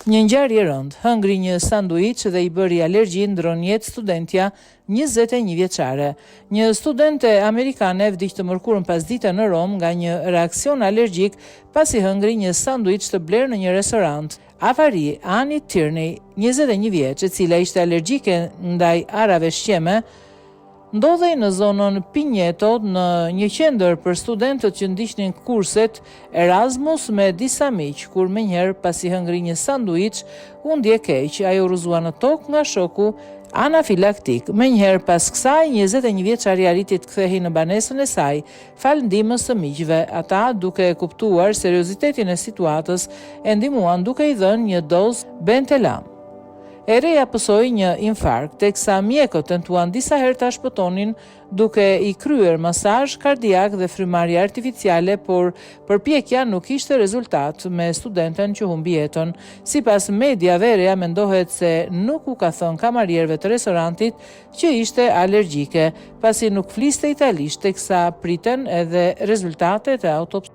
Një ngjarje e rëndë, hëngri një sanduiç dhe i bëri alergji ndron jetë studentja 21 vjeçare. Një studente amerikane vdiq të mërkurën pasdite në Rom nga një reakcion alergjik pasi hëngri një sanduiç të blerë në një restorant. Afari Annie Tierney, 21 vjeç, e cila ishte alergjike ndaj arave shqeme, ndodhej në zonën Pinjeto në një qendër për studentët që ndiqnin kurset Erasmus me disa miq, kur menjëherë pasi hëngri një sanduiç u ndje keq, ajo rrëzua në tokë nga shoku anafilaktik. Menjëherë pas kësaj, 21 vjeçari arriti të kthehej në banesën e saj, fal ndihmës së miqve. Ata, duke kuptuar seriozitetin e situatës, e ndihmuan duke i dhënë një dozë Bentelam. E reja pësoi një infarkt, teksa mjekët tentuan disa herë ta shpëtonin duke i kryer masazh kardiak dhe frymarrje artificiale, por përpjekja nuk kishte rezultat me studenten që humbi jetën. Sipas mediave, reja mendohet se nuk u ka thënë kamarierëve të restorantit që ishte alergjike, pasi nuk fliste italisht, teksa priten edhe rezultatet e autopsisë.